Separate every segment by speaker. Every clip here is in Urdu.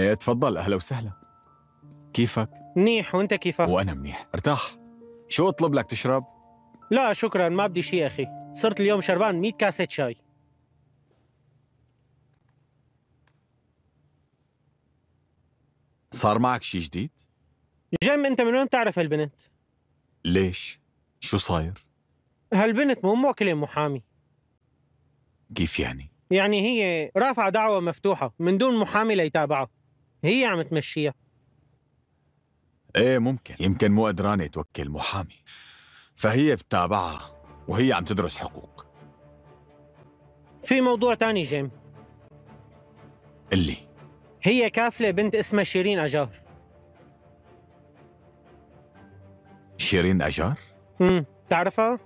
Speaker 1: ايه تفضل، اهلا وسهلا. كيفك؟
Speaker 2: منيح، وانت كيفك؟
Speaker 1: وانا منيح. ارتاح. شو اطلب لك تشرب؟
Speaker 2: لا شكرا، ما بدي شيء اخي. صرت اليوم شربان 100 كاسة شاي.
Speaker 1: صار معك شي جديد؟
Speaker 2: جيم، انت من وين بتعرف هالبنت؟
Speaker 1: ليش؟ شو صاير؟
Speaker 2: هالبنت مو موكلة محامي.
Speaker 1: كيف يعني؟
Speaker 2: يعني هي رافعة دعوة مفتوحة من دون محامي ليتابعها. هي عم تمشيها.
Speaker 1: ايه ممكن، يمكن مو قدرانة توكل محامي، فهي بتتابعها وهي عم تدرس حقوق.
Speaker 2: في موضوع تاني جيم.
Speaker 1: اللي
Speaker 2: هي كافلة بنت اسمها شيرين أجار.
Speaker 1: شيرين أجار؟
Speaker 2: تعرفها؟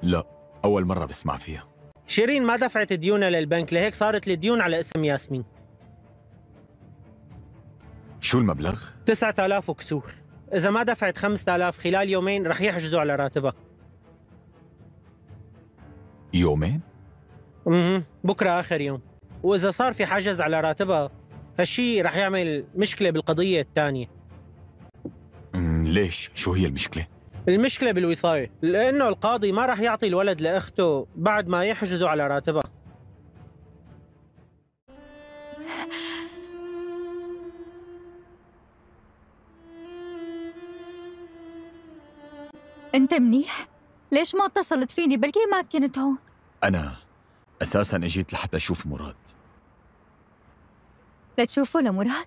Speaker 1: لا، أول مرة بسمع فيها.
Speaker 2: شيرين ما دفعت ديونها للبنك، لهيك صارت الديون على اسم ياسمين.
Speaker 1: شو المبلغ؟
Speaker 2: 9000 وكسور. إذا ما دفعت 5000 خلال يومين رح يحجزوا على راتبها.
Speaker 1: يومين؟
Speaker 2: بكرة آخر يوم. وإذا صار في حجز على راتبها هالشي رح يعمل مشكلة بالقضية الثانية.
Speaker 1: ليش؟ شو هي المشكلة؟
Speaker 2: المشكلة بالوصاية، لأنه القاضي ما رح يعطي الولد لأخته بعد ما يحجزوا على راتبها.
Speaker 3: أنت منيح؟ ليش ما اتصلت فيني؟ بلكي ما كنت هون.
Speaker 1: أنا أساساً أجيت لحتى أشوف مراد.
Speaker 3: لتشوفه لمراد؟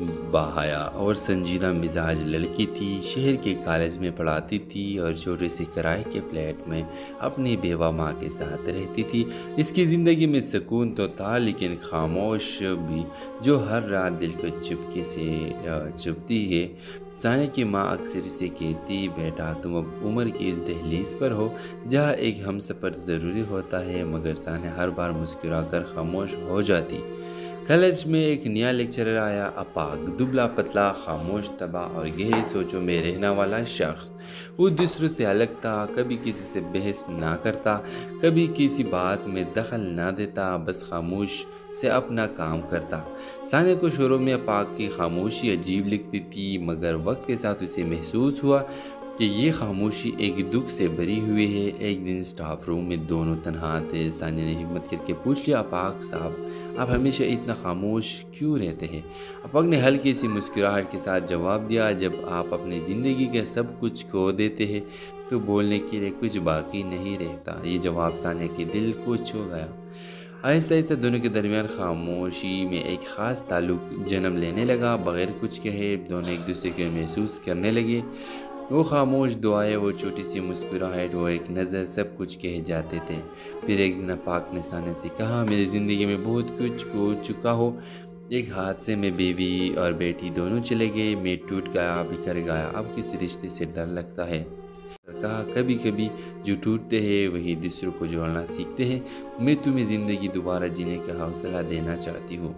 Speaker 4: باحیا اور سنجیدہ مزاج لڑکی تھی، شہر کے کالج میں پڑھاتی تھی اور چھوٹے سے کرائے کے فلیٹ میں اپنی بیوہ ماں کے ساتھ رہتی تھی۔ اس کی زندگی میں سکون تو تھا لیکن خاموش بھی، جو ہر رات دل کو چپکے سے چبھتی ہے۔ ثانیہ کی ماں اکثر اسے کہتی، بیٹا تم اب عمر کی اس دہلیز پر ہو جہاں ایک ہم سفر ضروری ہوتا ہے، مگر ثانیہ ہر بار مسکرا کر خاموش ہو جاتی۔ کالج میں ایک نیا لیکچرر آیا، اپاگ، دبلا پتلا، خاموش طبع اور گہری سوچوں میں رہنے والا شخص۔ وہ دوسروں سے الگ تھا، کبھی کسی سے بحث نہ کرتا، کبھی کسی بات میں دخل نہ دیتا، بس خاموش سے اپنا کام کرتا۔ ثانیہ کو شروع میں اپاگ کی خاموشی عجیب لگتی تھی، مگر وقت کے ساتھ اسے محسوس ہوا کہ یہ خاموشی ایک دکھ سے بھری ہوئی ہے۔ ایک دن اسٹاف روم میں دونوں تنہا تھے۔ ثانیہ نے ہمت کر کے پوچھ لیا، اپاگ صاحب آپ ہمیشہ اتنا خاموش کیوں رہتے ہیں؟ اپاگ نے ہلکی سی مسکراہٹ کے ساتھ جواب دیا، جب آپ اپنی زندگی کے سب کچھ کھو دیتے ہیں تو بولنے کے لیے کچھ باقی نہیں رہتا۔ یہ جواب ثانیہ کے دل کو چھو گیا۔ آہستہ آہستہ دونوں کے درمیان خاموشی میں ایک خاص تعلق جنم لینے لگا۔ بغیر کچھ کہے دونوں ایک دوسرے کو محسوس کرنے لگے۔ وہ خاموش دعائیں، وہ چھوٹی سی مسکراہٹ، وہ ایک نظر، سب کچھ کہے جاتے تھے۔ پھر ایک دن اپاگ نے ثانیہ سے کہا، میری زندگی میں بہت کچھ کھو چکا ہو۔ ایک حادثے میں بیوی اور بیٹی دونوں چلے گئے، میں ٹوٹ گیا، بکھر گیا، اب کسی رشتے سے ڈر لگتا ہے۔ کہا، کبھی کبھی جو ٹوٹتے ہیں وہی دوسروں کو جوڑنا سیکھتے ہیں۔ میں تمہیں زندگی دوبارہ جینے کا حوصلہ دینا چاہتی ہوں۔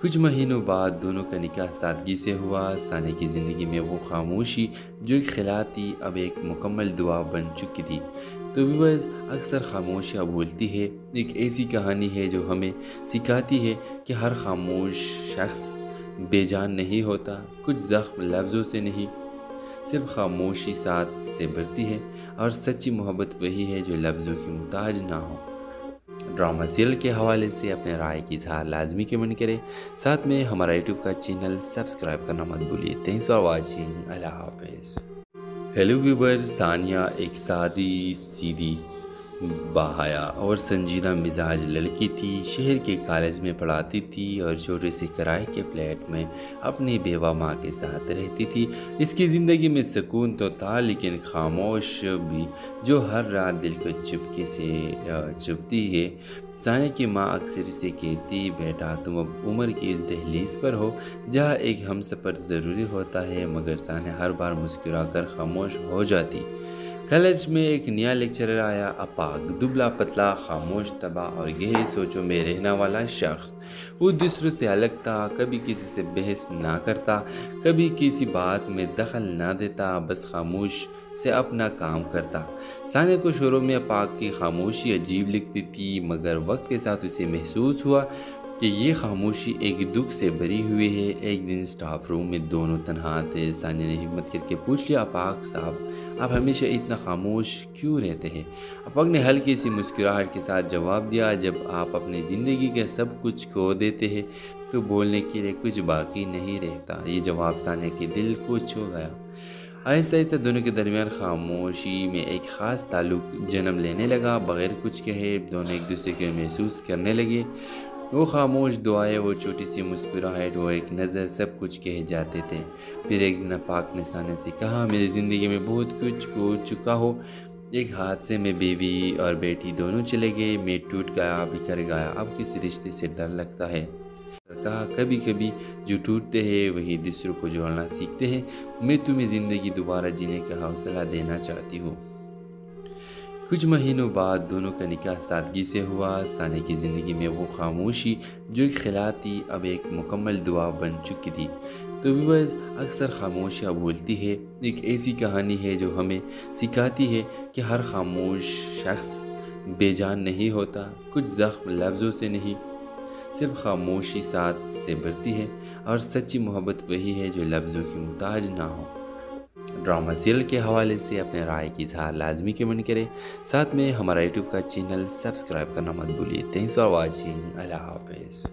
Speaker 4: کچھ مہینوں بعد دونوں کا نکاح سادگی سے ہوا۔ ثانیہ کی زندگی میں وہ خاموشی جو ایک خلا تھی اب ایک مکمل دعا بن چکی تھی۔ تو ویورز، اکثر خاموشیاں بولتی ہے، ایک ایسی کہانی ہے جو ہمیں سکھاتی ہے کہ ہر خاموش شخص بے جان نہیں ہوتا۔ کچھ زخم لفظوں سے نہیں، صرف خاموشی ساتھ سے بھرتی ہے، اور سچی محبت وہی ہے جو لفظوں کی محتاج نہ ہو۔ ڈرامہ سیریل کے حوالے سے اپنے رائے کی اظہار لازمی کمنٹ کریں، ساتھ میں ہمارا یوٹیوب کا چینل سبسکرائب کرنا مت بھولیے۔ تھینکس فار واچنگ، اللہ حافظ۔ ہیلو ویور، ثانیہ ایک سادی، سیدھی، باحیا اور سنجیدہ مزاج لڑکی تھی، شہر کے کالج میں پڑھاتی تھی اور چھوٹے سے کرائے کے فلیٹ میں اپنی بیوہ ماں کے ساتھ رہتی تھی۔ اس کی زندگی میں سکون تو تھا لیکن خاموش بھی، جو ہر رات دل کو چپکے سے چبھتی ہے۔ ثانیہ کی ماں اکثر اسے کہتی، بیٹا تم اب عمر کی اس دہلیز پر ہو جہاں ایک ہم سفر ضروری ہوتا ہے، مگر ثانیہ ہر بار مسکرا کر خاموش ہو جاتی۔ کالج میں ایک نیا لیکچرر آیا، اپاگ، دبلا پتلا، خاموش طبع اور گہری سوچوں میں رہنے والا شخص۔ وہ دوسروں سے الگ تھا، کبھی کسی سے بحث نہ کرتا، کبھی کسی بات میں دخل نہ دیتا، بس خاموش سے اپنا کام کرتا۔ ثانیہ کو شروع میں اپاگ کی خاموشی عجیب لگتی تھی، مگر وقت کے ساتھ اسے محسوس ہوا کہ یہ خاموشی ایک دکھ سے بھری ہوئی ہے۔ ایک دن اسٹاف روم میں دونوں تنہا تھے۔ ثانیہ نے ہمت کر کے پوچھ لیا، اپاگ صاحب آپ ہمیشہ اتنا خاموش کیوں رہتے ہیں؟ اپاگ نے ہلکی سی مسکراہٹ کے ساتھ جواب دیا، جب آپ اپنی زندگی کے سب کچھ کھو دیتے ہیں تو بولنے کے لیے کچھ باقی نہیں رہتا۔ یہ جواب ثانیہ کے دل کو چھو گیا۔ آہستہ آہستہ دونوں کے درمیان خاموشی میں ایک خاص تعلق جنم لینے لگا۔ بغیر کچھ کہے دونوں ایک دوسرے کو محسوس کرنے لگے۔ وہ خاموش دعائیں، وہ چھوٹی سی مسکراہٹ، وہ ایک نظر، سب کچھ کہے جاتے تھے۔ پھر ایک دن اپاگ نے ثانیہ سے کہا، میری زندگی میں بہت کچھ کھو چکا ہو۔ ایک حادثے میں بیوی اور بیٹی دونوں چلے گئے، میں ٹوٹ گیا، بکھر گیا، اب کسی رشتے سے ڈر لگتا ہے۔ کہا، کبھی کبھی جو ٹوٹتے ہیں وہی دوسروں کو جوڑنا سیکھتے ہیں۔ میں تمہیں زندگی دوبارہ جینے کا حوصلہ دینا چاہتی ہوں۔ کچھ مہینوں بعد دونوں کا نکاح سادگی سے ہوا۔ ثانیہ کی زندگی میں وہ خاموشی جو ایک خلا تھی اب ایک مکمل دعا بن چکی تھی۔ تو ویورز، اکثر خاموشیاں بولتی ہے، ایک ایسی کہانی ہے جو ہمیں سکھاتی ہے کہ ہر خاموش شخص بے جان نہیں ہوتا۔ کچھ زخم لفظوں سے نہیں، صرف خاموشی ساتھ سے بھرتی ہے، اور سچی محبت وہی ہے جو لفظوں کی محتاج نہ ہو۔ ڈرامہ سیریل کے حوالے سے اپنے رائے کی اظہار لازمی کمنٹ کریں، ساتھ میں ہمارا یوٹیوب کا چینل سبسکرائب کرنا مت بھولیے۔ تھینکس فار واچنگ، اللہ حافظ۔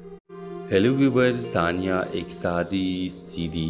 Speaker 4: ہیلو ویور، ثانیہ ایک سادی، سیدھی،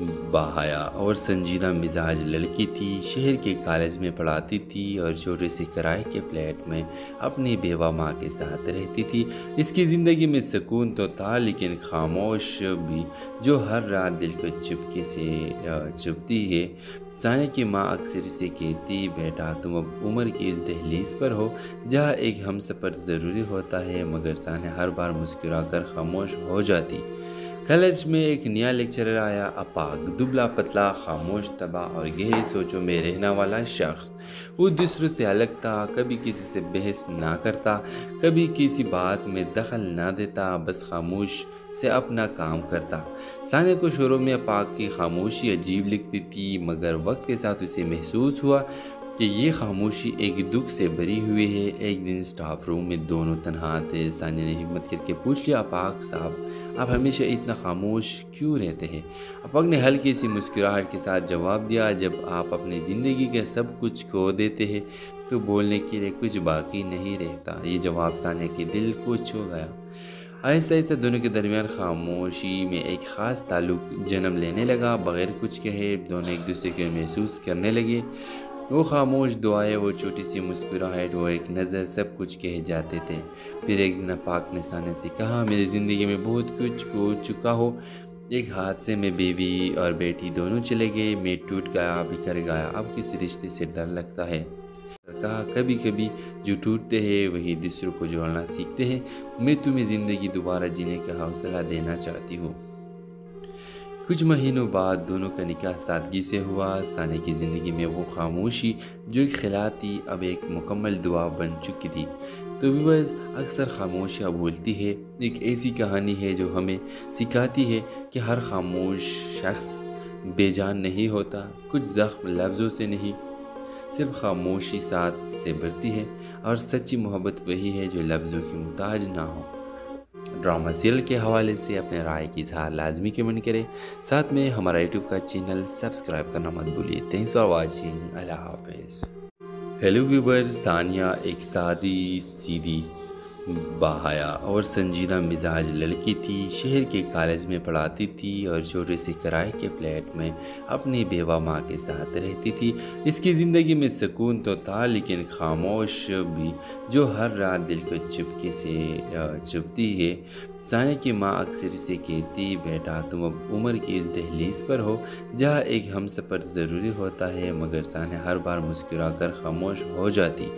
Speaker 4: باحیا اور سنجیدہ مزاج لڑکی تھی، شہر کے کالج میں پڑھاتی تھی اور چھوٹے سے کرائے کے فلیٹ میں اپنی بیوہ ماں کے ساتھ رہتی تھی۔ اس کی زندگی میں سکون تو تھا لیکن خاموش بھی جو ہر رات دل کو چپکے سے چبھتی ہے۔ ثانیہ کی ماں اکثر اسے کہتی، بیٹا تم اب عمر کی اس دہلیز پر ہو جہاں ایک ہم سفر ضروری ہوتا ہے، مگر ثانیہ ہر بار مسکرا کر خاموش ہو جاتی۔ کالج میں ایک نیا لیکچرر آیا، اپاگ، دبلا پتلا، خاموش طبع اور گہری سوچوں میں رہنے والا شخص۔ وہ دوسروں سے الگ تھا، کبھی کسی سے بحث نہ کرتا، کبھی کسی بات میں دخل نہ دیتا، بس خاموش سے اپنا کام کرتا۔ ثانیہ کو شروع میں اپاگ کی خاموشی عجیب لگتی تھی، مگر وقت کے ساتھ اسے محسوس ہوا کہ یہ خاموشی ایک دکھ سے بھری ہوئی ہے۔ ایک دن سٹاف روم میں دونوں تنہا تھے۔ ثانیہ نے ہمت کر کے پوچھ لیا، اپاگ صاحب آپ ہمیشہ اتنا خاموش کیوں رہتے ہیں؟ اپاگ نے ہلکی سی مسکراہٹ کے ساتھ جواب دیا، جب آپ اپنی زندگی کے سب کچھ کھو دیتے ہیں تو بولنے کے لیے کچھ باقی نہیں رہتا۔ یہ جواب ثانیہ کے دل کو چھو گیا۔ آہستہ آہستہ دونوں کے درمیان خاموشی میں ایک خاص تعلق جنم لینے لگا۔ بغیر کچھ کہے دونوں ایک دوسرے کو محسوس کرنے لگے۔ وہ خاموش دعائیں، وہ چھوٹی سی مسکراہٹ، وہ ایک نظر، سب کچھ کہے جاتے تھے۔ پھر ایک دن اپاگ نے ثانیہ سے کہا، میری زندگی میں بہت کچھ کھو چکا ہو، ایک حادثے میں بیوی اور بیٹی دونوں چلے گئے، میں ٹوٹ گیا، بکھر گیا، اب کسی رشتے سے ڈر لگتا ہے۔ کہا کبھی کبھی جو ٹوٹتے ہیں وہی دوسروں کو جوڑنا سیکھتے ہیں، میں تمہیں زندگی دوبارہ جینے کا حوصلہ دینا چاہتی ہوں۔ کچھ مہینوں بعد دونوں کا نکاح سادگی سے ہوا۔ ثانیہ کی زندگی میں وہ خاموشی جو ایک خلا تھی اب ایک مکمل دعا بن چکی تھی۔ تو ویورز، اکثر خاموشیاں بولتی ہے، ایک ایسی کہانی ہے جو ہمیں سکھاتی ہے کہ ہر خاموش شخص بے جان نہیں ہوتا، کچھ زخم لفظوں سے نہیں، صرف خاموشی ساتھ سے بڑھتی ہے، اور سچی محبت وہی ہے جو لفظوں کی محتاج نہ ہو۔ ڈرامہ سیریل کے حوالے سے اپنے رائے کی اظہار لازمی کمنٹ کریں، ساتھ میں ہمارا یوٹیوب کا چینل سبسکرائب کرنا مت بھولیے۔ تھینکس فار واچنگ، اللہ حافظ۔ ہیلو ویور، ثانیہ ایک سادی سیدھی باحیا اور سنجیدہ مزاج لڑکی تھی، شہر کے کالج میں پڑھاتی تھی اور چھوٹے سے کرائے کے فلیٹ میں اپنی بیوہ ماں کے ساتھ رہتی تھی۔ اس کی زندگی میں سکون تو تھا لیکن خاموش بھی جو ہر رات دل کو چپکے سے چبھتی ہے۔ ثانیہ کی ماں اکثر اسے کہتی، بیٹا تم اب عمر کی اس دہلیز پر ہو جہاں ایک ہم سفر ضروری ہوتا ہے، مگر ثانیہ ہر بار مسکرا کر خاموش ہو جاتی۔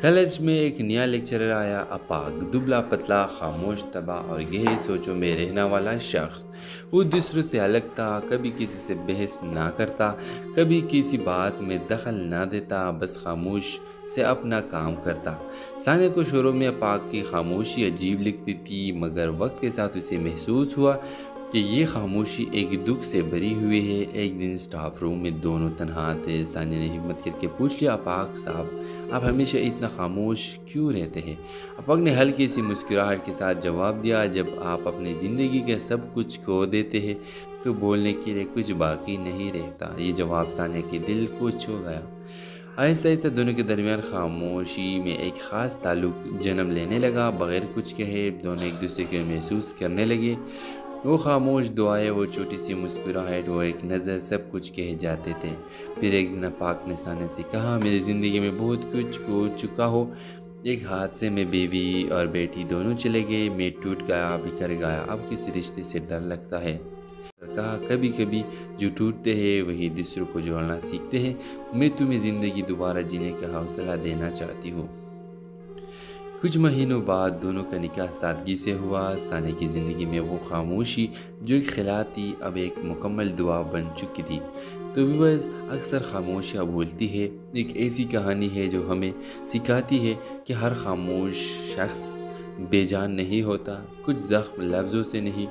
Speaker 4: کالج میں ایک نیا لیکچرر آیا، اپاگ، دبلا پتلا، خاموش طبع اور گہری سوچوں میں رہنے والا شخص۔ وہ دوسروں سے الگ تھا، کبھی کسی سے بحث نہ کرتا، کبھی کسی بات میں دخل نہ دیتا، بس خاموش سے اپنا کام کرتا۔ ثانیہ کو شروع میں اپاگ کی خاموشی عجیب لگتی تھی، مگر وقت کے ساتھ اسے محسوس ہوا کہ یہ خاموشی ایک دکھ سے بھری ہوئی ہے۔ ایک دن سٹاف روم میں دونوں تنہا تھے۔ ثانیہ نے ہمت کر کے پوچھ لیا، اپاگ صاحب آپ ہمیشہ اتنا خاموش کیوں رہتے ہیں؟ اپاگ نے ہلکی سی مسکراہٹ کے ساتھ جواب دیا، جب آپ اپنی زندگی کے سب کچھ کھو دیتے ہیں تو بولنے کے لیے کچھ باقی نہیں رہتا۔ یہ جواب ثانیہ کے دل کو چھو گیا۔ آہستہ آہستہ دونوں کے درمیان خاموشی میں ایک خاص تعلق جنم لینے لگا۔ بغیر کچھ کہے دونوں ایک دوسرے کو محسوس کرنے لگے۔ وہ خاموش دعائیں، وہ چھوٹی سی مسکراہٹ، وہ ایک نظر، سب کچھ کہے جاتے تھے۔ پھر ایک دن اپاگ نے ثانیہ سے کہا، میری زندگی میں بہت کچھ کھو چکا ہو، ایک حادثے میں بیوی اور بیٹی دونوں چلے گئے، میں ٹوٹ گیا، بکھر گیا، اب کسی رشتے سے ڈر لگتا ہے۔ کہا کبھی کبھی جو ٹوٹتے ہیں وہی دوسروں کو جوڑنا سیکھتے ہیں، میں تمہیں زندگی دوبارہ جینے کا حوصلہ دینا چاہتی ہوں۔ کچھ مہینوں بعد دونوں کا نکاح سادگی سے ہوا۔ ثانیہ کی زندگی میں وہ خاموشی جو ایک خلا تھی اب ایک مکمل دعا بن چکی تھی۔ تو ویورز، اکثر خاموشیاں بولتی ہے، ایک ایسی کہانی ہے جو ہمیں سکھاتی ہے کہ ہر خاموش شخص بے جان نہیں ہوتا، کچھ زخم لفظوں سے نہیں،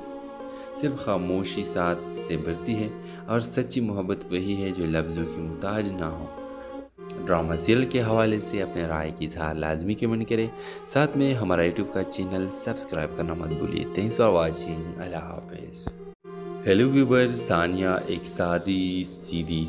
Speaker 4: صرف خاموشی ساتھ سے بڑھتی ہے، اور سچی محبت وہی ہے جو لفظوں کی محتاج نہ ہو۔ ڈرامہ سیریل کے حوالے سے اپنے رائے کی اظہار لازمی کمنٹ کریں، ساتھ میں ہمارا یوٹیوب کا چینل سبسکرائب کرنا مت بھولیے۔ تھینکس فار واچنگ، اللہ حافظ۔ ہیلو ویور، ثانیہ ایک سادی سیدھی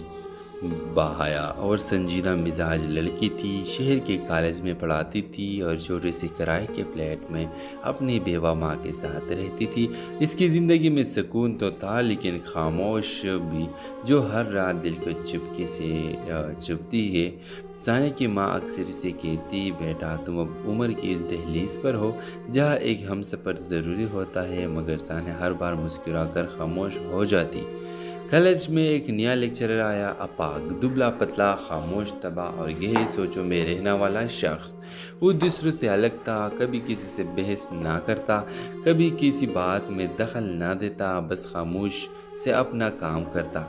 Speaker 4: باحیا اور سنجیدہ مزاج لڑکی تھی، شہر کے کالج میں پڑھاتی تھی اور چھوٹے سے کرائے کے فلیٹ میں اپنی بیوہ ماں کے ساتھ رہتی تھی۔ اس کی زندگی میں سکون تو تھا لیکن خاموش بھی، جو ہر رات دل کو چپکے سے چبھتی ہے۔ ثانیہ کی ماں اکثر اسے کہتی، بیٹا تم اب عمر کی اس دہلیز پر ہو جہاں ایک ہم سفر ضروری ہوتا ہے، مگر ثانیہ ہر بار مسکرا کر خاموش ہو جاتی۔ کالج میں ایک نیا لیکچرر آیا، اپاگ، دبلا پتلا، خاموش طبع اور گہری سوچوں میں رہنے والا شخص۔ وہ دوسروں سے الگ تھا، کبھی کسی سے بحث نہ کرتا، کبھی کسی بات میں دخل نہ دیتا، بس خاموش سے اپنا کام کرتا۔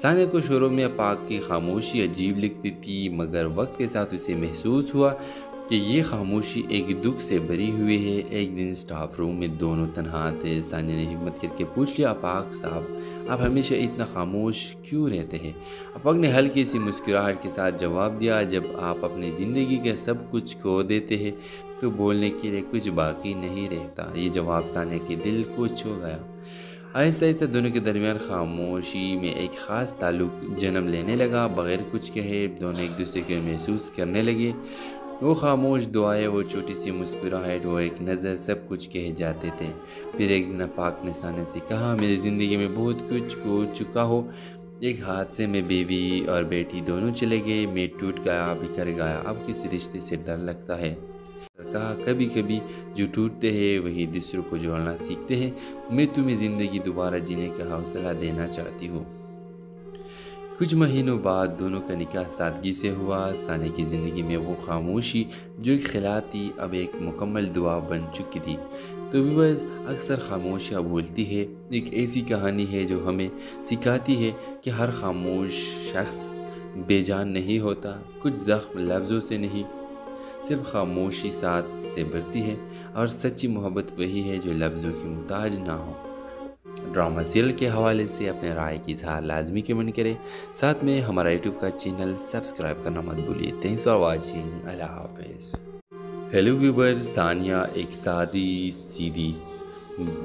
Speaker 4: ثانیہ کو شروع میں اپاگ کی خاموشی عجیب لگتی تھی، مگر وقت کے ساتھ اسے محسوس ہوا کہ یہ خاموشی ایک دکھ سے بھری ہوئی ہے۔ ایک دن اسٹاف روم میں دونوں تنہا تھے۔ ثانیہ نے ہمت کر کے پوچھ لیا، اپاگ صاحب آپ ہمیشہ اتنا خاموش کیوں رہتے ہیں؟ اپاگ نے ہلکی سی مسکراہٹ کے ساتھ جواب دیا، جب آپ اپنی زندگی کے سب کچھ کھو دیتے ہیں تو بولنے کے لیے کچھ باقی نہیں رہتا۔ یہ جواب ثانیہ کے دل کو چھو گیا۔ آہستہ آہستہ دونوں کے درمیان خاموشی میں ایک خاص تعلق جنم لینے لگا۔ بغیر کچھ کہے دونوں ایک دوسرے کو محسوس کرنے لگے۔ وہ خاموش دعائیں، وہ چھوٹی سی مسکراہٹ، وہ ایک نظر، سب کچھ کہے جاتے تھے۔ پھر ایک دن اپاگ نے ثانیہ سے کہا، میری زندگی میں بہت کچھ کھو چکا ہو۔ ایک حادثے میں بیوی اور بیٹی دونوں چلے گئے، میں ٹوٹ گیا، بکھر گیا، اب کسی رشتے سے ڈر لگتا ہے۔ کہا، کبھی کبھی جو ٹوٹتے ہیں وہی دوسروں کو جوڑنا سیکھتے ہیں۔ میں تمہیں زندگی دوبارہ جینے کا حوصلہ دینا چاہتی ہوں۔ کچھ مہینوں بعد دونوں کا نکاح سادگی سے ہوا۔ ثانیہ کی زندگی میں وہ خاموشی جو ایک خلا تھی اب ایک مکمل دعا بن چکی تھی۔ تو ویورز، اکثر خاموشیاں بولتی ہے، ایک ایسی کہانی ہے جو ہمیں سکھاتی ہے کہ ہر خاموش شخص بے جان نہیں ہوتا۔ کچھ زخم لفظوں سے نہیں، صرف خاموشی ساتھ سے بھرتی ہے، اور سچی محبت وہی ہے جو لفظوں کی محتاج نہ ہو۔ ڈرامہ سیریل کے حوالے سے اپنے رائے کی اظہار لازمی کمنٹ کریں، ساتھ میں ہمارا یوٹیوب کا چینل سبسکرائب کرنا مت بھولیے۔ تھینکس فار واچنگ، اللہ حافظ۔ ہیلو ویورز، ثانیہ ایک سادی، سیدھی،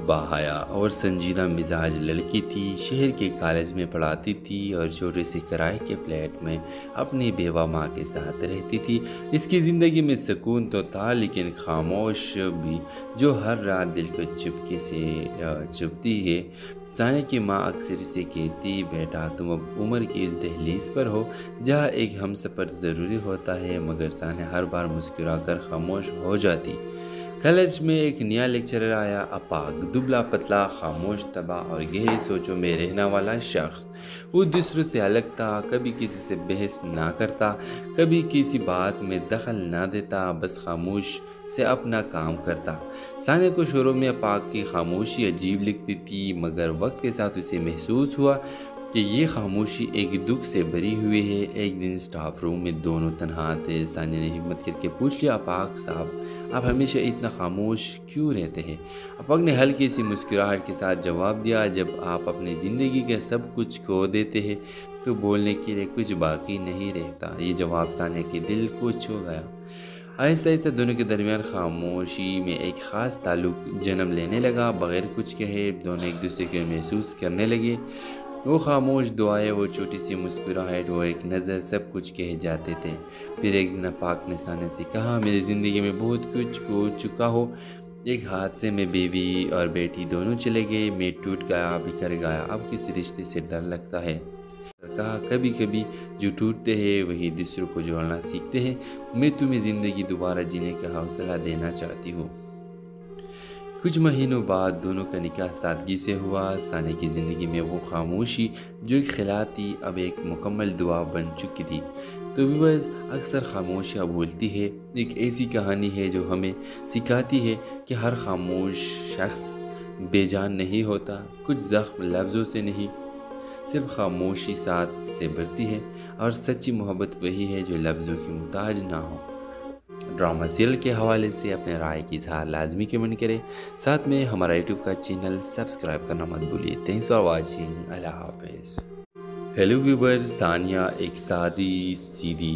Speaker 4: باحیا اور سنجیدہ مزاج لڑکی تھی، شہر کے کالج میں پڑھاتی تھی اور چھوٹے سے کرائے کے فلیٹ میں اپنی بیوہ ماں کے ساتھ رہتی تھی۔ اس کی زندگی میں سکون تو تھا لیکن خاموش بھی، جو ہر رات دل کو چپکے سے چبھتی ہے۔ ثانیہ کی ماں اکثر اسے کہتی، بیٹا تم اب عمر کی اس دہلیز پر ہو جہاں ایک ہم سفر ضروری ہوتا ہے، مگر ثانیہ ہر بار مسکرا کر خاموش ہو جاتی۔ کالج میں ایک نیا لیکچرر آیا، اپاگ، دبلا پتلا، خاموش طبع اور گہری سوچوں میں رہنے والا شخص۔ وہ دوسروں سے الگ تھا، کبھی کسی سے بحث نہ کرتا، کبھی کسی بات میں دخل نہ دیتا، بس خاموش سے اپنا کام کرتا۔ ثانیہ کو شروع میں اپاگ کی خاموشی عجیب لگتی تھی، مگر وقت کے ساتھ اسے محسوس ہوا کہ یہ خاموشی ایک دکھ سے بھری ہوئی ہے۔ ایک دن اسٹاف روم میں دونوں تنہا تھے۔ ثانیہ نے ہمت کر کے پوچھ لیا، اپاگ صاحب آپ ہمیشہ اتنا خاموش کیوں رہتے ہیں؟ اپاگ نے ہلکی سی مسکراہٹ کے ساتھ جواب دیا، جب آپ اپنی زندگی کے سب کچھ کھو دیتے ہیں تو بولنے کے لیے کچھ باقی نہیں رہتا۔ یہ جواب ثانیہ کے دل کو چھو گیا۔ آہستہ آہستہ دونوں کے درمیان خاموشی میں ایک خاص تعلق جنم لینے لگا۔ بغیر کچھ کہے دونوں ایک دوسرے کو محسوس کرنے لگے۔ وہ خاموش دعائیں، وہ چھوٹی سی مسکراہٹ، وہ ایک نظر، سب کچھ کہے جاتے تھے۔ پھر ایک دن اپاگ نے ثانیہ سے کہا، میری زندگی میں بہت کچھ کھو چکا ہو۔ ایک حادثے میں بیوی اور بیٹی دونوں چلے گئے، میں ٹوٹ گیا، بکھر گیا، اب کسی رشتے سے ڈر لگتا ہے۔ کہا، کبھی کبھی جو ٹوٹتے ہیں وہی دوسروں کو جوڑنا سیکھتے ہیں۔ میں تمہیں زندگی دوبارہ جینے کا حوصلہ دینا چاہتی ہوں۔ کچھ مہینوں بعد دونوں کا نکاح سادگی سے ہوا۔ ثانیہ کی زندگی میں وہ خاموشی جو ایک خلا تھی اب ایک مکمل دعا بن چکی تھی۔ تو ویورز، اکثر خاموشیاں بولتی ہے، ایک ایسی کہانی ہے جو ہمیں سکھاتی ہے کہ ہر خاموش شخص بے جان نہیں ہوتا۔ کچھ زخم لفظوں سے نہیں، صرف خاموشی ساتھ سے بھرتی ہے، اور سچی محبت وہی ہے جو لفظوں کی محتاج نہ ہو۔ ڈرامہ سیریل کے حوالے سے اپنے رائے کی اظہار لازمی کمنٹ کریں، ساتھ میں ہمارا یوٹیوب کا چینل سبسکرائب کرنا مت بھولیے۔ تھینکس فار واچنگ، اللہ حافظ۔ ہیلو ویورز، ثانیہ ایک سادی، سیدھی،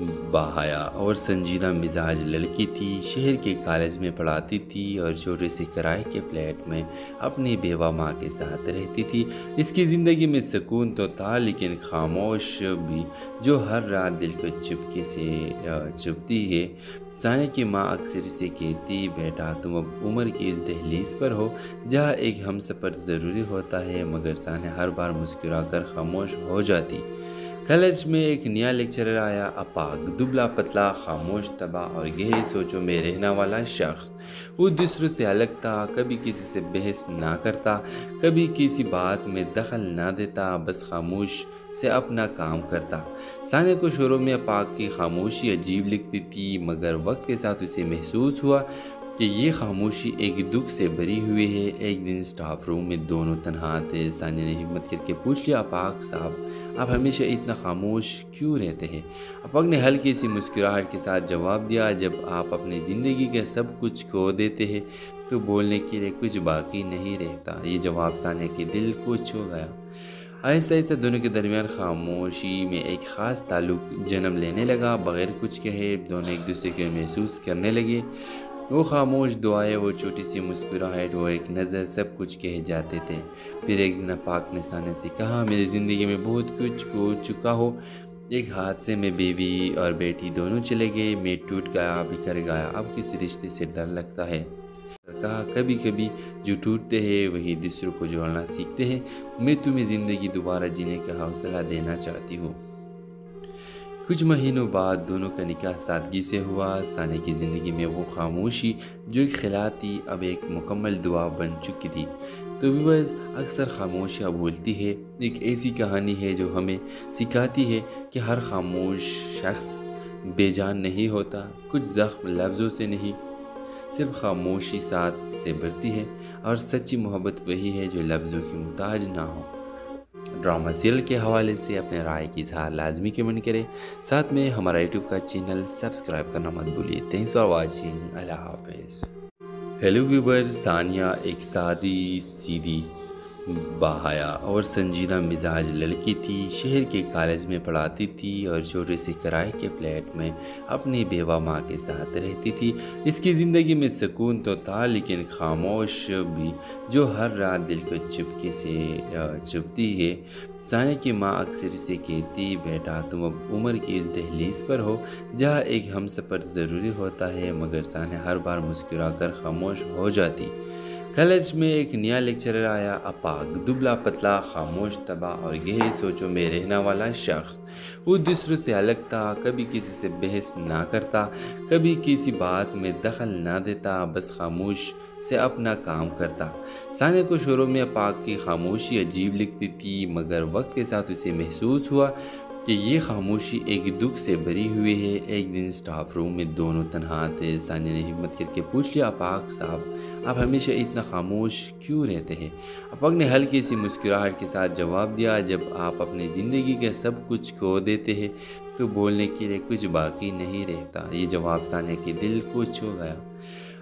Speaker 4: باحیا اور سنجیدہ مزاج لڑکی تھی، شہر کے کالج میں پڑھاتی تھی اور چھوٹے سے کرائے کے فلیٹ میں اپنی بیوہ ماں کے ساتھ رہتی تھی۔ اس کی زندگی میں سکون تو تھا لیکن خاموش بھی، جو ہر رات دل کو چپکے سے چبھتی ہے۔ ثانیہ کی ماں اکثر اسے کہتی، بیٹا تم اب عمر کی اس دہلیز پر ہو جہاں ایک ہم سفر ضروری ہوتا ہے، مگر ثانیہ ہر بار مسکرا کر خاموش ہو جاتی۔ کالج میں ایک نیا لیکچرر آیا، اپاگ، دبلا پتلا، خاموش طبع اور گہری سوچوں میں رہنے والا شخص۔ وہ دوسروں سے الگ تھا، کبھی کسی سے بحث نہ کرتا، کبھی کسی بات میں دخل نہ دیتا، بس خاموش سے اپنا کام کرتا۔ ثانیہ کو شروع میں اپاگ کی خاموشی عجیب لگتی تھی، مگر وقت کے ساتھ اسے محسوس ہوا کہ یہ خاموشی ایک دکھ سے بھری ہوئی ہے۔ ایک دن اسٹاف روم میں دونوں تنہا تھے۔ ثانیہ نے ہمت کر کے پوچھ لیا، اپاگ صاحب آپ ہمیشہ اتنا خاموش کیوں رہتے ہیں؟ اپاگ نے ہلکی سی مسکراہٹ کے ساتھ جواب دیا، جب آپ اپنی زندگی کے سب کچھ کھو دیتے ہیں تو بولنے کے لیے کچھ باقی نہیں رہتا۔ یہ جواب ثانیہ کے دل کو چھو گیا۔ آہستہ آہستہ دونوں کے درمیان خاموشی میں ایک خاص تعلق جنم لینے لگا۔ بغیر کچھ کہے دونوں ایک دوسرے کو محسوس کرنے لگے۔ وہ خاموش دعائیں، وہ چھوٹی سی مسکراہٹ، وہ ایک نظر، سب کچھ کہے جاتے تھے۔ پھر ایک دن اپاگ نے ثانیہ سے کہا، میری زندگی میں بہت کچھ کھو چکا ہو۔ ایک حادثے میں بیوی اور بیٹی دونوں چلے گئے، میں ٹوٹ گیا، بکھر گیا، اب کسی رشتے سے ڈر لگتا ہے۔ کہا، کبھی کبھی جو ٹوٹتے ہیں وہی دوسروں کو جوڑنا سیکھتے ہیں۔ میں تمہیں زندگی دوبارہ جینے کا حوصلہ دینا چاہتی ہوں۔ کچھ مہینوں بعد دونوں کا نکاح سادگی سے ہوا۔ ثانیہ کی زندگی میں وہ خاموشی جو ایک خلا تھی اب ایک مکمل دعا بن چکی تھی۔ تو ویورز، اکثر خاموشیاں بولتی ہے، ایک ایسی کہانی ہے جو ہمیں سکھاتی ہے کہ ہر خاموش شخص بے جان نہیں ہوتا۔ کچھ زخم لفظوں سے نہیں، صرف خاموشی ساتھ سے بھرتی ہے، اور سچی محبت وہی ہے جو لفظوں کی محتاج نہ ہو۔ ڈرامہ سیریل کے حوالے سے اپنے رائے کی اظہار لازمی کمنٹ کریں، ساتھ میں ہمارا یوٹیوب کا چینل سبسکرائب کرنا مت بھولیے۔ تھینکس فار واچنگ، اللہ حافظ۔ ہیلو ویور، ثانیہ ایک سادی سیدھی باحیا اور سنجیدہ مزاج لڑکی تھی، شہر کے کالج میں پڑھاتی تھی اور چھوٹے سے کرائے کے فلیٹ میں اپنی بیوہ ماں کے ساتھ رہتی تھی۔ اس کی زندگی میں سکون تو تھا لیکن خاموش بھی، جو ہر رات دل کو چپکے سے چبھتی ہے۔ ثانیہ کی ماں اکثر اسے کہتی، بیٹا تم اب عمر کی اس دہلیز پر ہو جہاں ایک ہم سفر ضروری ہوتا ہے، مگر ثانیہ ہر بار مسکرا کر خاموش ہو جاتی۔ کالج میں ایک نیا لیکچرر آیا، اپاگ، دبلا پتلا، خاموش طبع اور گہری سوچوں میں رہنے والا شخص۔ وہ دوسروں سے الگ تھا، کبھی کسی سے بحث نہ کرتا، کبھی کسی بات میں دخل نہ دیتا، بس خاموش سے اپنا کام کرتا۔ ثانیہ کو شروع میں اپاگ کی خاموشی عجیب لگتی تھی، مگر وقت کے ساتھ اسے محسوس ہوا کہ یہ خاموشی ایک دکھ سے بھری ہوئی ہے۔ ایک دن اسٹاف روم میں دونوں تنہا تھے۔ ثانیہ نے ہمت کر کے پوچھ لیا، اپاگ صاحب آپ ہمیشہ اتنا خاموش کیوں رہتے ہیں؟ اپاگ نے ہلکی سی مسکراہٹ کے ساتھ جواب دیا، جب آپ اپنی زندگی کے سب کچھ کھو دیتے ہیں تو بولنے کے لیے کچھ باقی نہیں رہتا۔ یہ جواب ثانیہ کے دل کو چھو گیا۔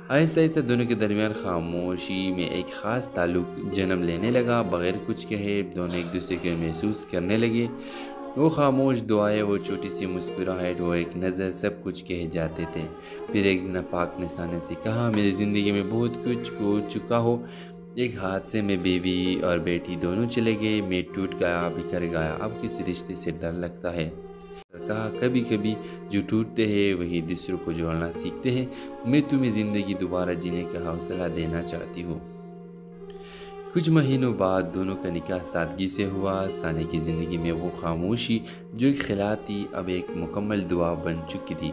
Speaker 4: آہستہ آہستہ دونوں کے درمیان خاموشی میں ایک خاص تعلق جنم لینے لگا۔ بغیر کچھ کہے دونوں ایک دوسرے کو محسوس کرنے لگے۔ وہ خاموش دعائیں، وہ چھوٹی سی مسکراہٹ، وہ ایک نظر، سب کچھ کہے جاتے تھے۔ پھر ایک دن اپاگ نے ثانیہ سے کہا، میری زندگی میں بہت کچھ کھو چکا ہو۔ ایک حادثے میں بیوی اور بیٹی دونوں چلے گئے، میں ٹوٹ گیا، بکھر گیا، اب کسی رشتے سے ڈر لگتا ہے۔ کہا، کبھی کبھی جو ٹوٹتے ہیں وہی دوسروں کو جوڑنا سیکھتے ہیں۔ میں تمہیں زندگی دوبارہ جینے کا حوصلہ دینا چاہتی ہوں۔ کچھ مہینوں بعد دونوں کا نکاح سادگی سے ہوا۔ ثانیہ کی زندگی میں وہ خاموشی جو ایک خلا تھی اب ایک مکمل دعا بن چکی تھی۔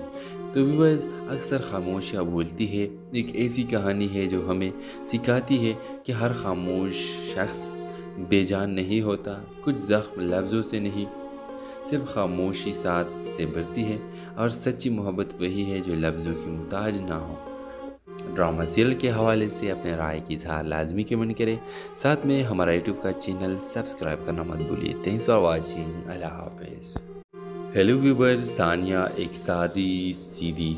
Speaker 4: تو ویورز، اکثر خاموشیاں بولتی ہے، ایک ایسی کہانی ہے جو ہمیں سکھاتی ہے کہ ہر خاموش شخص بے جان نہیں ہوتا۔ کچھ زخم لفظوں سے نہیں، صرف خاموشی ساتھ سے بھرتی ہے، اور سچی محبت وہی ہے جو لفظوں کی محتاج نہ ہو۔ ڈرامہ سیریل کے حوالے سے اپنے رائے کی اظہار لازمی کمنٹ کریں، ساتھ میں ہمارا یوٹیوب کا چینل سبسکرائب کرنا مت بھولیے۔ تھینکس فار واچنگ، اللہ حافظ۔ ہیلو ویور، ثانیہ ایک سادی سیدھی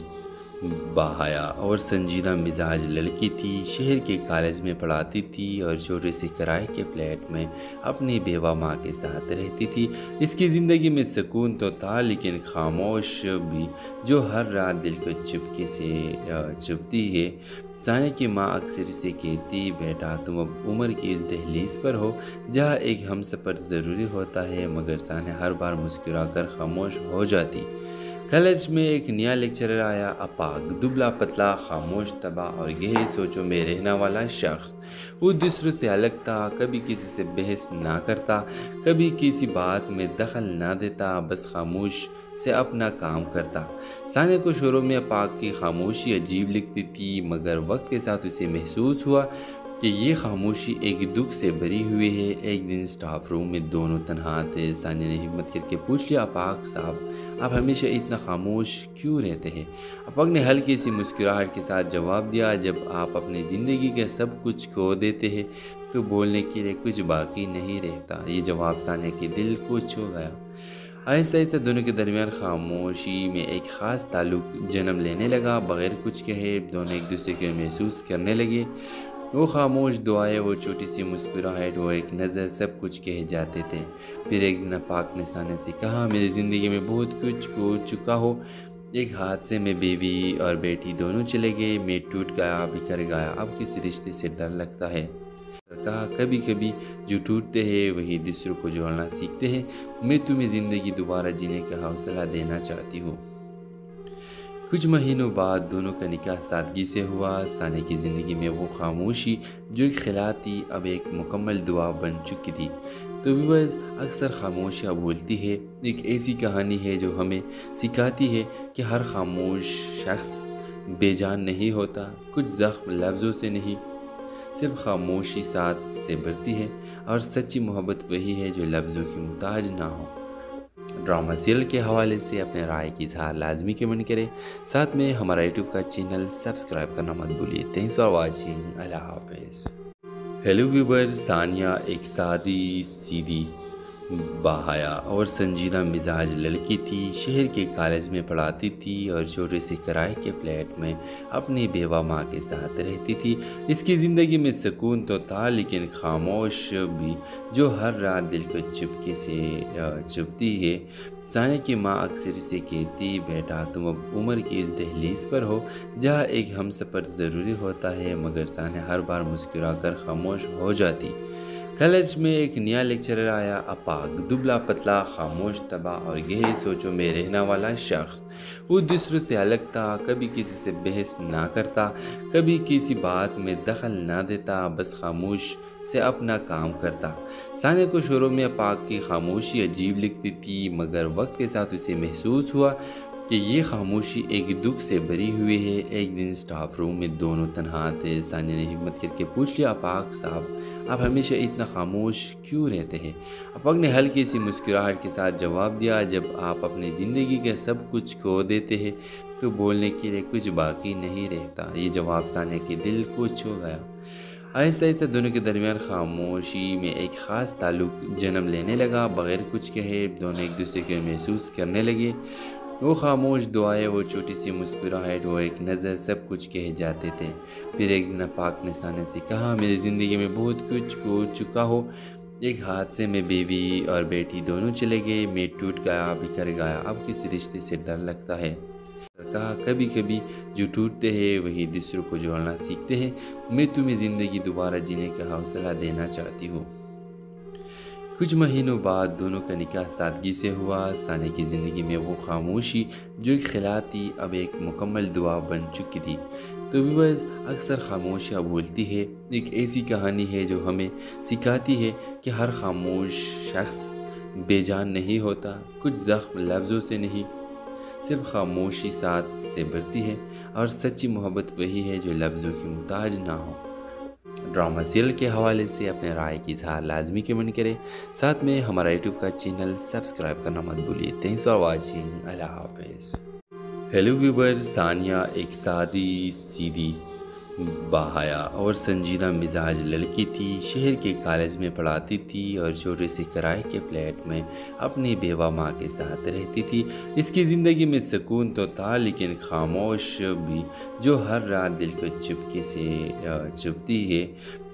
Speaker 4: باحیا اور سنجیدہ مزاج لڑکی تھی، شہر کے کالج میں پڑھاتی تھی اور چھوٹے سے کرائے کے فلیٹ میں اپنی بیوہ ماں کے ساتھ رہتی تھی۔ اس کی زندگی میں سکون تو تھا لیکن خاموش بھی، جو ہر رات دل کو چپکے سے چبھتی ہے۔ ثانیہ کی ماں اکثر اسے کہتی، بیٹا تم اب عمر کی اس دہلیز پر ہو جہاں ایک ہم سفر ضروری ہوتا ہے، مگر ثانیہ ہر بار مسکرا کر خاموش ہو جاتی۔ کالج میں ایک نیا لیکچرر آیا، اپاگ، دبلا پتلا، خاموش طبع اور گہری سوچوں میں رہنے والا شخص۔ وہ دوسروں سے الگ تھا، کبھی کسی سے بحث نہ کرتا، کبھی کسی بات میں دخل نہ دیتا، بس خاموش سے اپنا کام کرتا۔ ثانیہ کو شروع میں اپاگ کی خاموشی عجیب لگتی تھی، مگر وقت کے ساتھ اسے محسوس ہوا کہ یہ خاموشی ایک دکھ سے بھری ہوئی ہے۔ ایک دن اسٹاف روم میں دونوں تنہا تھے۔ ثانیہ نے ہمت کر کے پوچھ لیا، اپاگ صاحب آپ ہمیشہ اتنا خاموش کیوں رہتے ہیں؟ اپاگ نے ہلکی سی مسکراہٹ کے ساتھ جواب دیا، جب آپ اپنی زندگی کے سب کچھ کھو دیتے ہیں تو بولنے کے لیے کچھ باقی نہیں رہتا۔ یہ جواب ثانیہ کے دل کو چھو گیا۔ آہستہ آہستہ دونوں کے درمیان خاموشی میں ایک خاص تعلق جنم لینے لگا۔ بغیر کچھ کہے دونوں ایک دوسرے کو محسوس کرنے لگے۔ وہ خاموش دعائیں، وہ چھوٹی سی مسکراہٹ، وہ ایک نظر، سب کچھ کہہ جاتے تھے۔ پھر ایک دن اپاگ نے ثانیہ سے کہا، میری زندگی میں بہت کچھ کھو چکا ہو، ایک حادثے میں بیوی اور بیٹی دونوں چلے گئے، میں ٹوٹ گیا، بکھر گیا، اب کسی رشتے سے ڈر لگتا ہے۔ کہا، کبھی کبھی جو ٹوٹتے ہیں وہی دوسروں کو جوڑنا سیکھتے ہیں، میں تمہیں زندگی دوبارہ جینے کا حوصلہ دینا چاہتی ہوں۔ کچھ مہینوں بعد دونوں کا نکاح سادگی سے ہوا۔ ثانیہ کی زندگی میں وہ خاموشی جو ایک خلا تھی اب ایک مکمل دعا بن چکی تھی۔ تو ویورز، اکثر خاموشیاں بولتی ہے، ایک ایسی کہانی ہے جو ہمیں سکھاتی ہے کہ ہر خاموش شخص بے جان نہیں ہوتا، کچھ زخم لفظوں سے نہیں، صرف خاموشی ساتھ سے بھرتی ہے، اور سچی محبت وہی ہے جو لفظوں کی محتاج نہ ہو۔ ڈرامہ سیریل کے حوالے سے اپنے رائے کی اظہار لازمی کمنٹ کریں، ساتھ میں ہمارا یوٹیوب کا چینل سبسکرائب کرنا مت بھولیے۔ تھینکس فار واچنگ، اللہ حافظ۔ ہیلو ویور، ثانیہ ایک سادی، سیدھی، باحیا اور سنجیدہ مزاج لڑکی تھی، شہر کے کالج میں پڑھاتی تھی اور چھوٹے سے کرائے کے فلیٹ میں اپنی بیوہ ماں کے ساتھ رہتی تھی۔ اس کی زندگی میں سکون تو تھا لیکن خاموش بھی، جو ہر رات دل کو چپکے سے چبھتی ہے۔ ثانیہ کی ماں اکثر اسے کہتی، بیٹا تم اب عمر کی اس دہلیز پر ہو جہاں ایک ہم سفر ضروری ہوتا ہے، مگر ثانیہ ہر بار مسکرا کر خاموش ہو جاتی۔ کالج میں ایک نیا لیکچرر آیا، اپاگ، دبلا پتلا، خاموش طبع اور گہری سوچوں میں رہنے والا شخص۔ وہ دوسروں سے الگ تھا، کبھی کسی سے بحث نہ کرتا، کبھی کسی بات میں دخل نہ دیتا، بس خاموش سے اپنا کام کرتا۔ ثانیہ کو شروع میں اپاگ کی خاموشی عجیب لگتی تھی، مگر وقت کے ساتھ اسے محسوس ہوا کہ یہ خاموشی ایک دکھ سے بھری ہوئی ہے۔ ایک دن اسٹاف روم میں دونوں تنہا تھے۔ ثانیہ نے ہمت کر کے پوچھ لیا، اپاگ صاحب آپ ہمیشہ اتنا خاموش کیوں رہتے ہیں؟ اپاگ نے ہلکی سی مسکراہٹ کے ساتھ جواب دیا، جب آپ اپنی زندگی کے سب کچھ کھو دیتے ہیں تو بولنے کے لیے کچھ باقی نہیں رہتا۔ یہ جواب ثانیہ کے دل کو چھو گیا۔ آہستہ آہستہ دونوں کے درمیان خاموشی میں ایک خاص تعلق جنم لینے لگا۔ بغیر کچھ کہے دونوں ایک دوسرے کو محسوس کرنے لگے۔ وہ خاموش دعائیں، وہ چھوٹی سی مسکراہٹ، وہ ایک نظر، سب کچھ کہہ جاتے تھے۔ پھر ایک دن اپاگ نے ثانیہ سے کہا، میری زندگی میں بہت کچھ کھو چکا ہو، ایک حادثے میں بیوی اور بیٹی دونوں چلے گئے، میں ٹوٹ گیا، بکھر گیا، اب کسی رشتے سے ڈر لگتا ہے۔ کہا، کبھی کبھی جو ٹوٹتے ہیں وہی دوسروں کو جوڑنا سیکھتے ہیں، میں تمہیں زندگی دوبارہ جینے کا حوصلہ دینا چاہتی ہوں۔ کچھ مہینوں بعد دونوں کا نکاح سادگی سے ہوا۔ ثانیہ کی زندگی میں وہ خاموشی جو ایک خلا تھی اب ایک مکمل دعا بن چکی تھی۔ تو ویورز، اکثر خاموشیاں بولتی ہے، ایک ایسی کہانی ہے جو ہمیں سکھاتی ہے کہ ہر خاموش شخص بے جان نہیں ہوتا، کچھ زخم لفظوں سے نہیں، صرف خاموشی ساتھ سے بھرتی ہے، اور سچی محبت وہی ہے جو لفظوں کی محتاج نہ ہو۔ ڈرامہ سیریل کے حوالے سے اپنے رائے کی اظہار لازمی کمنٹ کریں، ساتھ میں ہمارا یوٹیوب کا چینل سبسکرائب کرنا مت بھولیے۔ تھینکس فار واچنگ، اللہ حافظ۔ ہیلو ویور، ثانیہ ایک سادی، سیدھی، باحیا اور سنجیدہ مزاج لڑکی تھی، شہر کے کالج میں پڑھاتی تھی اور چھوٹے سے کرائے کے فلیٹ میں اپنی بیوہ ماں کے ساتھ رہتی تھی۔ اس کی زندگی میں سکون تو تھا لیکن خاموش بھی جو ہر رات دل کو چپکے سے چبھتی ہے۔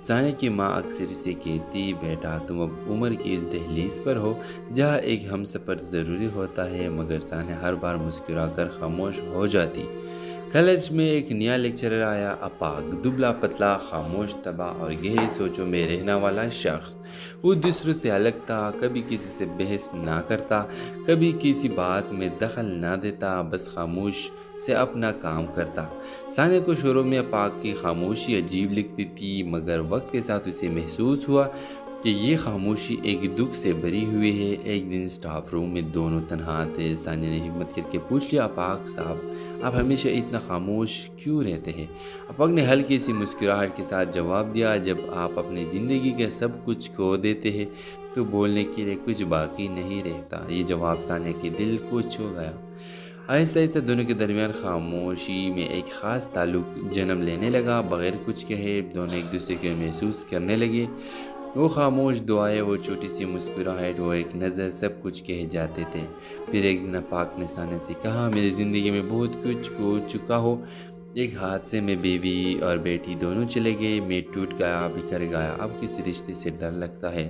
Speaker 4: ثانیہ کی ماں اکثر اسے کہتی، بیٹا تم اب عمر کی اس دہلیز پر ہو جہاں ایک ہم سفر ضروری ہوتا ہے، مگر ثانیہ ہر بار مسکرا کر خاموش ہو جاتی۔ کالج میں ایک نیا لیکچرر آیا، اپاگ، دبلا پتلا، خاموش طبع اور گہری سوچوں میں رہنے والا شخص۔ وہ دوسروں سے الگ تھا، کبھی کسی سے بحث نہ کرتا، کبھی کسی بات میں دخل نہ دیتا، بس خاموش سے اپنا کام کرتا۔ ثانیہ کو شروع میں اپاگ کی خاموشی عجیب لگتی تھی، مگر وقت کے ساتھ اسے محسوس ہوا کہ یہ خاموشی ایک دکھ سے بھری ہوئی ہے۔ ایک دن سٹاف روم میں دونوں تنہا تھے۔ ثانیہ نے ہمت کر کے پوچھ لیا، اپاگ صاحب آپ ہمیشہ اتنا خاموش کیوں رہتے ہیں؟ اپاگ نے ہلکی سی مسکراہٹ کے ساتھ جواب دیا، جب آپ اپنی زندگی کے سب کچھ کھو دیتے ہیں تو بولنے کے لیے کچھ باقی نہیں رہتا۔ یہ جواب ثانیہ کے دل کو چھو گیا۔ آہستہ آہستہ دونوں کے درمیان خاموشی میں ایک خاص تعلق جنم لینے لگا۔ بغیر کچھ کہے دونوں ایک دوسرے کو محسوس کرنے لگے۔ وہ خاموش دعائیں، وہ چھوٹی سی مسکراہٹ، وہ ایک نظر، سب کچھ کہے جاتے تھے۔ پھر ایک دن اپاگ نے ثانیہ سے کہا، میری زندگی میں بہت کچھ کھو چکا ہو، ایک حادثے میں بیوی اور بیٹی دونوں چلے گئے، میں ٹوٹ گیا، بکھر گیا، اب کسی رشتے سے ڈر لگتا ہے۔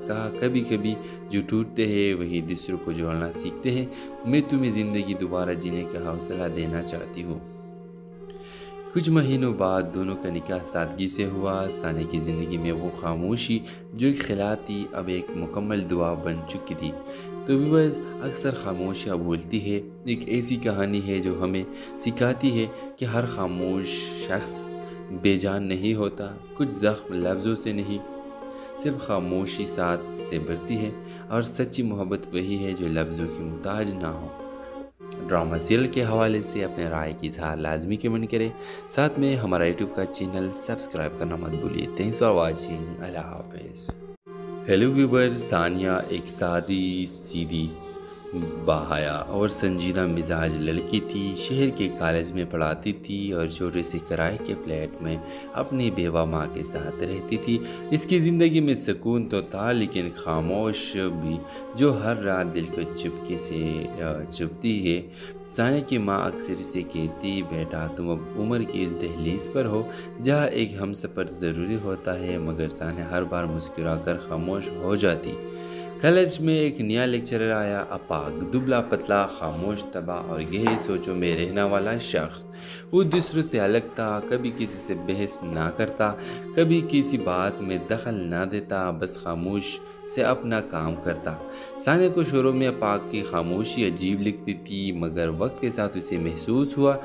Speaker 4: کہا کبھی کبھی جو ٹوٹتے ہیں وہی دوسروں کو جوڑنا سیکھتے ہیں، میں تمہیں زندگی دوبارہ جینے کا حوصلہ دینا چاہتی ہوں۔ کچھ مہینوں بعد دونوں کا نکاح سادگی سے ہوا۔ ثانیہ کی زندگی میں وہ خاموشی جو ایک خلا تھی اب ایک مکمل دعا بن چکی تھی۔ تو ویورز، اکثر خاموشیاں بولتی ہے، ایک ایسی کہانی ہے جو ہمیں سکھاتی ہے کہ ہر خاموش شخص بے جان نہیں ہوتا، کچھ زخم لفظوں سے نہیں، صرف خاموشی ساتھ سے بھرتی ہے، اور سچی محبت وہی ہے جو لفظوں کی محتاج نہ ہو۔ ڈرامہ سیریل کے حوالے سے اپنے رائے کی اظہار لازمی کمنٹ کریں، ساتھ میں ہمارا یوٹیوب کا چینل سبسکرائب کرنا مت بھولیے۔ تھینکس فار واچنگ، اللہ حافظ۔ ہیلو ویور، ثانیہ ایک سادی، سیدھی، باحیا اور سنجیدہ مزاج لڑکی تھی، شہر کے کالج میں پڑھاتی تھی اور چھوٹے سے کرائے کے فلیٹ میں اپنی بیوہ ماں کے ساتھ رہتی تھی۔ اس کی زندگی میں سکون تو تھا لیکن خاموش بھی جو ہر رات دل کو چپکے سے چبھتی ہے۔ ثانیہ کی ماں اکثر اسے کہتی، بیٹا تم اب عمر کی اس دہلیز پر ہو جہاں ایک ہم سفر ضروری ہوتا ہے، مگر ثانیہ ہر بار مسکرا کر خاموش ہو جاتی۔ کالج میں ایک نیا لیکچرر آیا، اپاگ، دبلا پتلا، خاموش طبع اور گہری سوچوں میں رہنے والا شخص۔ وہ دوسروں سے الگ تھا، کبھی کسی سے بحث نہ کرتا، کبھی کسی بات میں دخل نہ دیتا، بس خاموش سے اپنا کام کرتا۔ ثانیہ کو شروع میں اپاگ کی خاموشی عجیب لگتی تھی، مگر وقت کے ساتھ اسے محسوس ہوا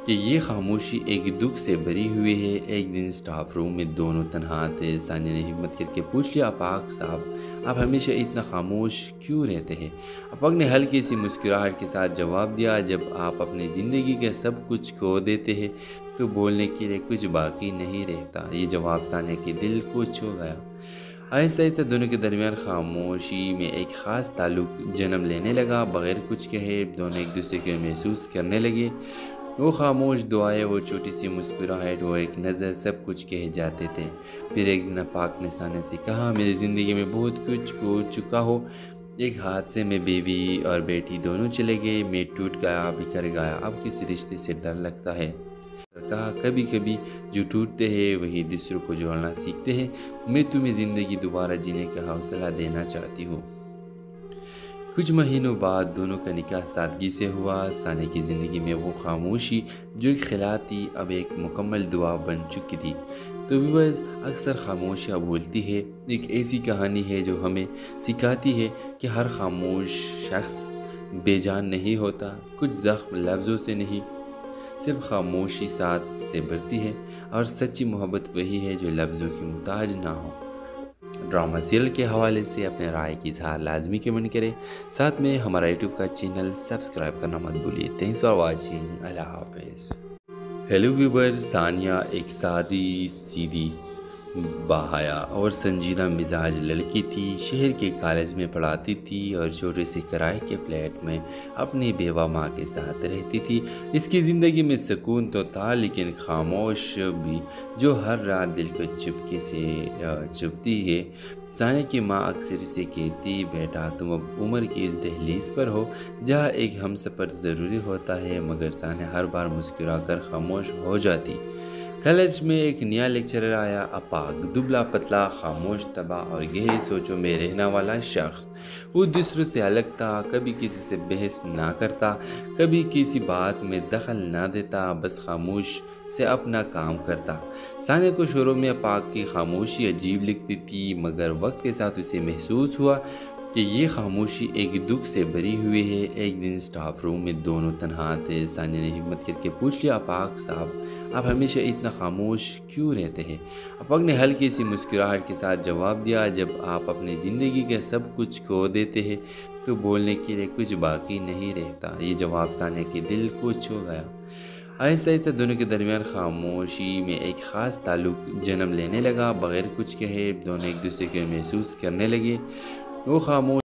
Speaker 4: کہ یہ خاموشی ایک دکھ سے بھری ہوئی ہے۔ ایک دن سٹاف روم میں دونوں تنہا تھے۔ ثانیہ نے ہمت کر کے پوچھ لیا، اپاگ صاحب آپ ہمیشہ اتنا خاموش کیوں رہتے ہیں؟ اپاگ نے ہلکی سی مسکراہٹ کے ساتھ جواب دیا، جب آپ اپنی زندگی کے سب کچھ کھو دیتے ہیں تو بولنے کے لیے کچھ باقی نہیں رہتا۔ یہ جواب ثانیہ کے دل کو چھو گیا۔ آہستہ آہستہ دونوں کے درمیان خاموشی میں ایک خاص تعلق جنم لینے لگا۔ بغیر کچھ کہے دونوں ایک دوسرے کو محسوس کرنے لگے۔ وہ خاموش دعائیں، وہ چھوٹی سی مسکراہٹ، وہ ایک نظر، سب کچھ کہے جاتے تھے۔ پھر ایک دن اپاگ نے ثانیہ سے کہا، میری زندگی میں بہت کچھ کھو چکا ہو، ایک حادثے میں بیوی اور بیٹی دونوں چلے گئے، میں ٹوٹ گیا، بکھر گیا، اب کسی رشتے سے ڈر لگتا ہے۔ کہا کبھی کبھی جو ٹوٹتے ہیں وہی دوسروں کو جوڑنا سیکھتے ہیں، میں تمہیں زندگی دوبارہ جینے کا حوصلہ دینا چاہتی ہوں۔ کچھ مہینوں بعد دونوں کا نکاح سادگی سے ہوا۔ ثانیہ کی زندگی میں وہ خاموشی جو ایک خلا تھی اب ایک مکمل دعا بن چکی تھی۔ تو ویورز، اکثر خاموشیاں بولتی ہے، ایک ایسی کہانی ہے جو ہمیں سکھاتی ہے کہ ہر خاموش شخص بے جان نہیں ہوتا، کچھ زخم لفظوں سے نہیں، صرف خاموشی ساتھ سے بھرتی ہے، اور سچی محبت وہی ہے جو لفظوں کی محتاج نہ ہو۔ ڈرامہ سیریل کے حوالے سے اپنے رائے کی اظہار لازمی کمنٹ کریں، ساتھ میں ہمارا یوٹیوب کا چینل سبسکرائب کرنا مت بھولیے۔ تھینکس فار واچنگ، اللہ حافظ۔ ہیلو ویور، ثانیہ ایک سادی، سیدھی، باحیا اور سنجیدہ مزاج لڑکی تھی، شہر کے کالج میں پڑھاتی تھی اور چھوٹے سے کرائے کے فلیٹ میں اپنی بیوہ ماں کے ساتھ رہتی تھی۔ اس کی زندگی میں سکون تو تھا لیکن خاموش بھی، جو ہر رات دل کو چپکے سے چبھتی ہے۔ ثانیہ کی ماں اکثر اسے کہتی، بیٹا تم اب عمر کی اس دہلیز پر ہو جہاں ایک ہم سفر ضروری ہوتا ہے، مگر ثانیہ ہر بار مسکرا کر خاموش ہو جاتی۔ کالج میں ایک نیا لیکچرر آیا، اپاگ، دبلا پتلا، خاموش طبع اور گہری سوچوں میں رہنے والا شخص۔ وہ دوسروں سے الگ تھا، کبھی کسی سے بحث نہ کرتا، کبھی کسی بات میں دخل نہ دیتا، بس خاموش سے اپنا کام کرتا۔ ثانیہ کو شروع میں اپاگ کی خاموشی عجیب لگتی تھی، مگر وقت کے ساتھ اسے محسوس ہوا کہ یہ خاموشی ایک دکھ سے بھری ہوئی ہے۔ ایک دن اسٹاف روم میں دونوں تنہا تھے۔ ثانیہ نے ہمت کر کے پوچھ لیا، اپاگ صاحب آپ ہمیشہ اتنا خاموش کیوں رہتے ہیں؟ اپاگ نے ہلکی سی مسکراہٹ کے ساتھ جواب دیا، جب آپ اپنی زندگی کے سب کچھ کھو دیتے ہیں تو بولنے کے لیے کچھ باقی نہیں رہتا۔ یہ جواب ثانیہ کے دل کو چھو گیا۔ آہستہ آہستہ دونوں کے درمیان خاموشی میں ایک خاص تعلق جنم لینے لگا۔ بغیر کچھ کہے دونوں ایک دوسرے کو محسوس کرنے لگے۔ وہ خاموش